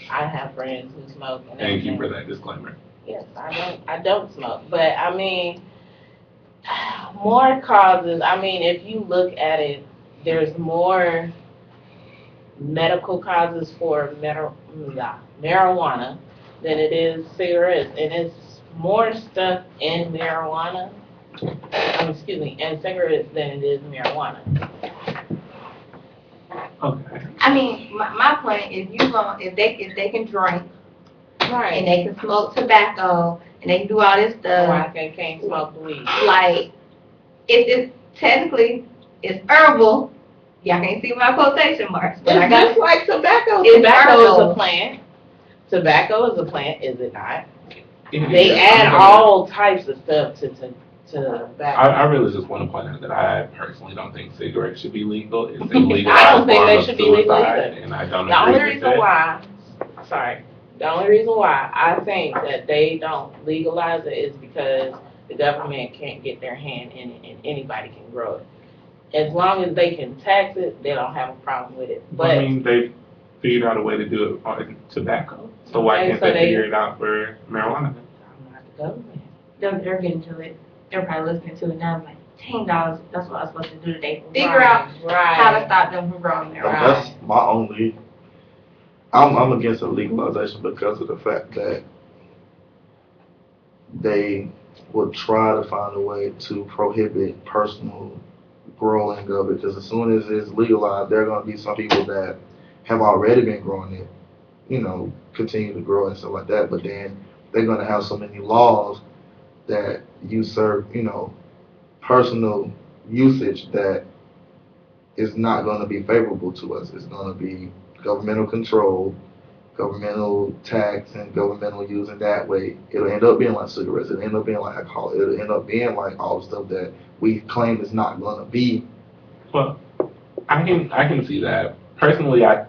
I have friends who smoke and Thank you everything. for that disclaimer. Yes, I don't smoke, but I mean, more causes. I mean, if you look at it, there's more medical causes for marijuana than it is cigarettes, and it's more stuff in marijuana. Excuse me, and cigarettes than it is marijuana. Okay. I mean, my point, if they can drink and Right. they can smoke tobacco and they can do all this Why stuff, they can't smoke the weed? like, if it's technically, it's herbal, y'all can't see my quotation marks, but I It's got just like tobacco. It's Tobacco is a herbal. plant. Tobacco is a plant, is it not? It They is. add I'm gonna- all types of stuff to tobacco. I really just want to point out that I personally don't think cigarettes should be legal. It's a legalized I don't think form they of should be legal suicide, either. and I don't The only agree with reason it. why, the only reason why I think that they don't legalize it is because the government can't get their hand in it and anybody can grow it. As long as they can tax it, they don't have a problem with it. I But, mean, they figured out a way to do it on tobacco, so why Okay, can't so they they- figure it out for marijuana? I'm not the government. they're getting to it. They're probably listening to it now, like, $10, that's what I was supposed to do today. Figure Right, out how to right. stop them from growing So marijuana. that's my only. I'm against the legalization because of the fact that they would try to find a way to prohibit personal growing of it. Because as soon as it's legalized, there are going to be some people that have already been growing it, continue to grow and stuff like that. But then they're going to have so many laws that usurp, personal usage that is not going to be favorable to us. It's going to be governmental control, governmental tax, and governmental use in that way. It'll end up being like cigarettes. It'll end up being like alcohol. It'll end up being like all the stuff that we claim is not going to be. Well, I can see that. Personally, I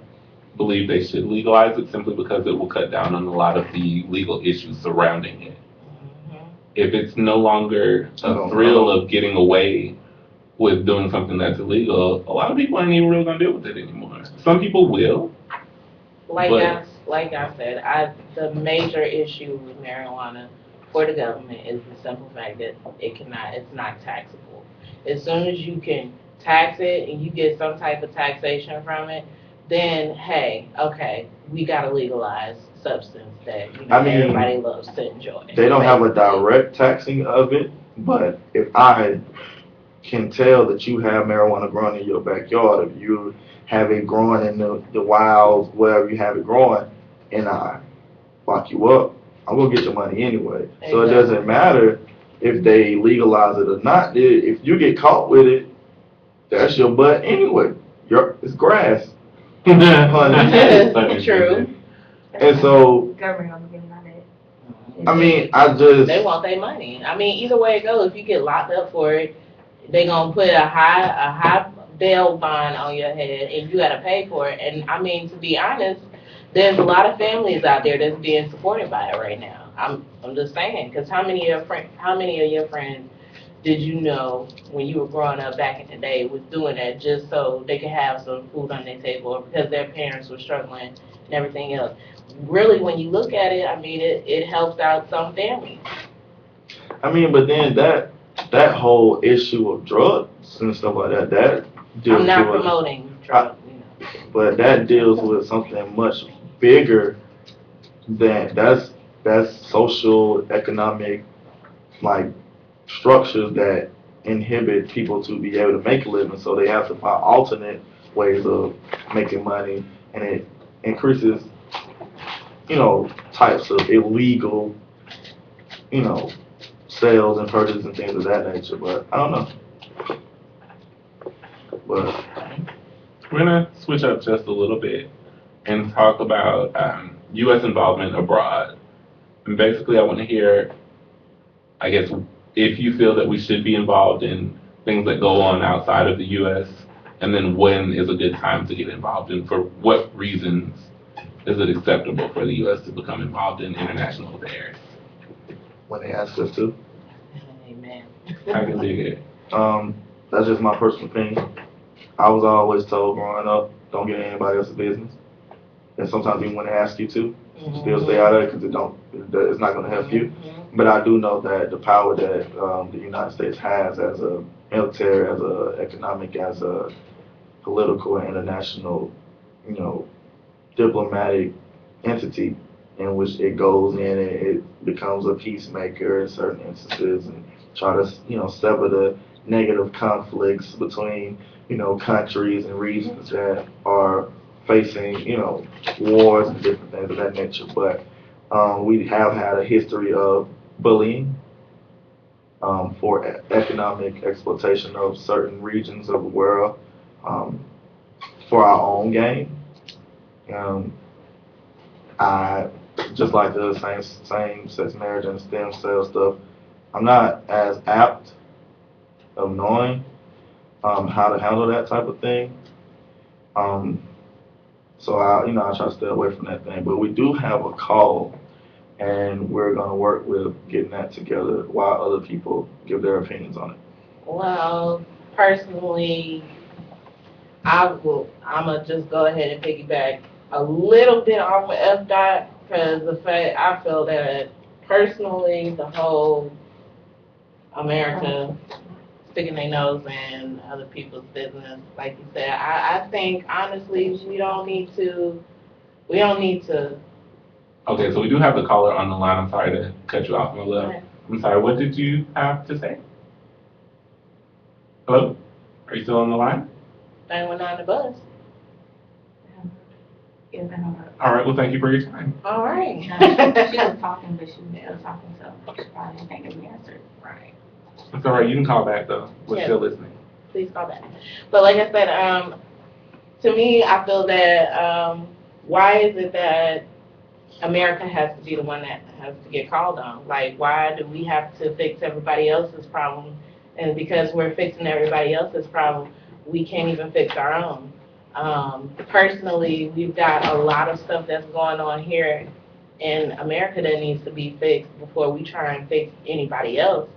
believe they should legalize it simply because it will cut down on a lot of the legal issues surrounding it. If it's no longer a thrill of getting away with doing something that's illegal, a lot of people ain't even really gonna deal with it anymore. Some people will. Like But- I said, the major issue with marijuana for the government is the simple fact that it's not taxable. As soon as you can tax it and you get some type of taxation from it, then hey, okay, we gotta legalize substance that I mean, everybody loves to enjoy. They don't have a direct taxing of it, but if I can tell that you have marijuana growing in your backyard, if you have it growing in the wilds, wherever you have it growing, and I lock you up, I'm gonna get your money anyway. So it doesn't matter if they legalize it or not. If you get caught with it, that's your butt anyway. It's grass. True. And so, Government gonna get out of it. I mean, I They want their money. I mean, either way it goes, if you get locked up for it, they gonna put a high bail bond on your head, and you gotta pay for it. And I mean, to be honest, there's a lot of families out there that's being supported by it right now. I'm just saying, because how many of your friends did you know when you were growing up back in the day was doing that just so they could have some food on their table, or because their parents were struggling and everything else? Really, when you look at it, I mean, it helps out some families. but then that whole issue of drugs and stuff like that deals I'm not with, promoting drugs, but that deals with something much bigger than that's social, economic, like structures that inhibit people to be able to make a living. So they have to find alternate ways of making money, and it increases, types of illegal, sales and purchases and things of that nature. But I don't know. But We're gonna switch up just a little bit and talk about U.S. involvement abroad. And basically, I want to hear, I guess, if you feel that we should be involved in things that go on outside of the U.S., and then when is a good time to get involved, and for what reasons is it acceptable for the U.S. to become involved in international affairs? when they ask us to, Amen. I can dig it. that's just my personal opinion. I was always told growing up, don't get in anybody else's business. and sometimes even when they ask you to, Mm-hmm. still stay out of it because it's not going to help you. But I do know that the power that the United States has as a military, as a economic, as a political and international, you know, diplomatic entity in which it goes in and it becomes a peacemaker in certain instances and try to, you know, sever the negative conflicts between, you know, countries and regions that are facing, you know, wars and different things of that nature. But we have had a history of bullying for economic exploitation of certain regions of the world um, for our own gain. Um, I just like the same sex marriage and stem cell stuff. I'm not as apt of knowing how to handle that type of thing. Um, so I try to stay away from that thing. But we do have a call, and we're gonna work with getting that together while other people give their opinions on it. Well, personally, I'm gonna just go ahead and piggyback a little bit off of FDOT because the fact I feel that personally the whole America sticking their nose in other people's business, like you said, I think honestly we don't need to. Okay, so we do have the caller on the line. I'm sorry to cut you off, Melissa. I'm sorry, what did you have to say? Hello? Are you still on the line? Thing went on the bus. Yeah, that don't work. All right, well, thank you for your time. All right. She was talking, but she was still talking, so she probably didn't think it was answered. Right. It's all right, you can call back, though. We're Yeah. still listening. Please call back. But like I said, to me, I feel that why is it that America has to be the one that has to get called on? Like, why do we have to fix everybody else's problem? And because we're fixing everybody else's problem, we can't even fix our own. Personally, we've got a lot of stuff that's going on here in America that needs to be fixed before we try and fix anybody else.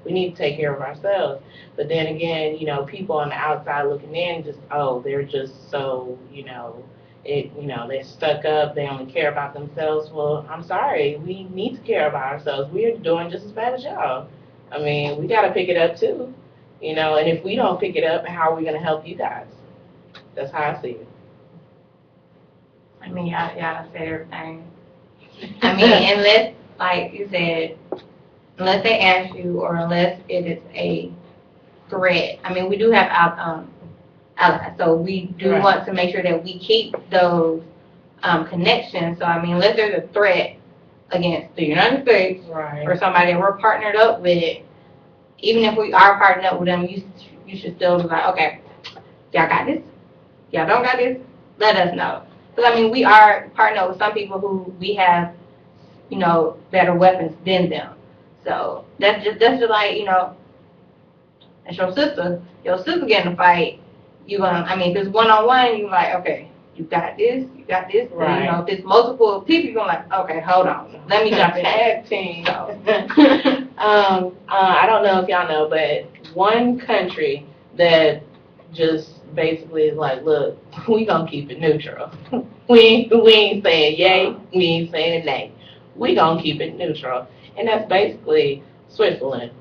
We need to take care of ourselves. But then again, you know, people on the outside looking in just, oh, they're just so, they're stuck up, they only care about themselves. Well, I'm sorry, we need to care about ourselves. We're doing just as bad as y'all. I mean, we gotta pick it up too, and if we don't pick it up, how are we gonna help you guys? That's how I see it. I mean, y'all said everything. I mean, unless, like you said, unless they ask you or unless it is a threat. I mean, we do have allies, so we do Right. want to make sure that we keep those connections. So, I mean, unless there's a threat against the United States Right. or somebody that we're partnered up with, even if we are partnered up with them, you should still be like, okay, y'all got this? Y'all don't got this? Let us know. Because, I mean, we are partnered with some people who we have, better weapons than them. So that's just like, that's your sister. Your sister getting a fight. If it's one-on-one, you're like, okay, you got this. Right. And, if it's multiple people, you're like, okay, hold on. Let me jump in. Tag team. So. I don't know if y'all know, but one country that just basically is like, look, we gonna keep it neutral. we ain't saying yay, we ain't saying nay. We gonna keep it neutral. And that's basically Switzerland,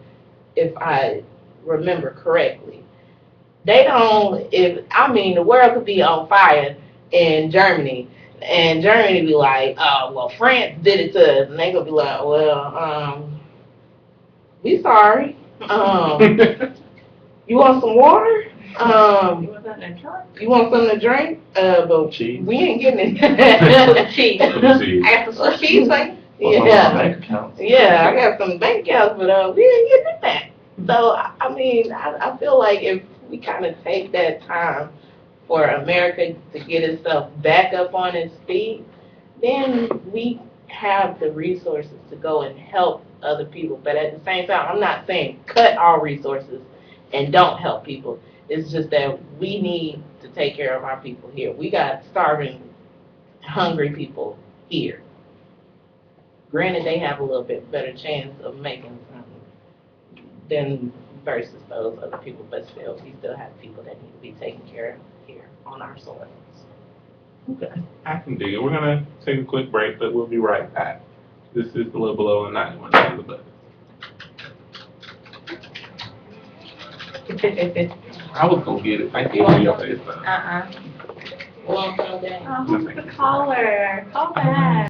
if I remember correctly. They don't, the world could be on fire in Germany, and Germany be like, oh, well, France did it to us, and they gonna be like, well, we sorry. You want some water? You want something to drink? But Cheese. we ain't getting it. Cheese. Cheese. I got some cheese, like. Yeah. Bank accounts. Yeah, I got some bank accounts, but we ain't getting it back. So, I feel like if we kind of take that time for America to get itself back up on its feet, then we have the resources to go and help other people. But at the same time, I'm not saying cut our resources and don't help people. It's just that we need to take care of our people here. We got starving, hungry people here. Granted, they have a little bit better chance of making something than versus those other people, but still, we still have people that need to be taken care of here on our soils. Okay, I can dig it. We're gonna take a quick break, but we'll be right back. This is the Little Below and 91 on the button. I was gonna get it. Thank you for your face. Uh-uh. Well, okay. Oh, who's the caller? Call back.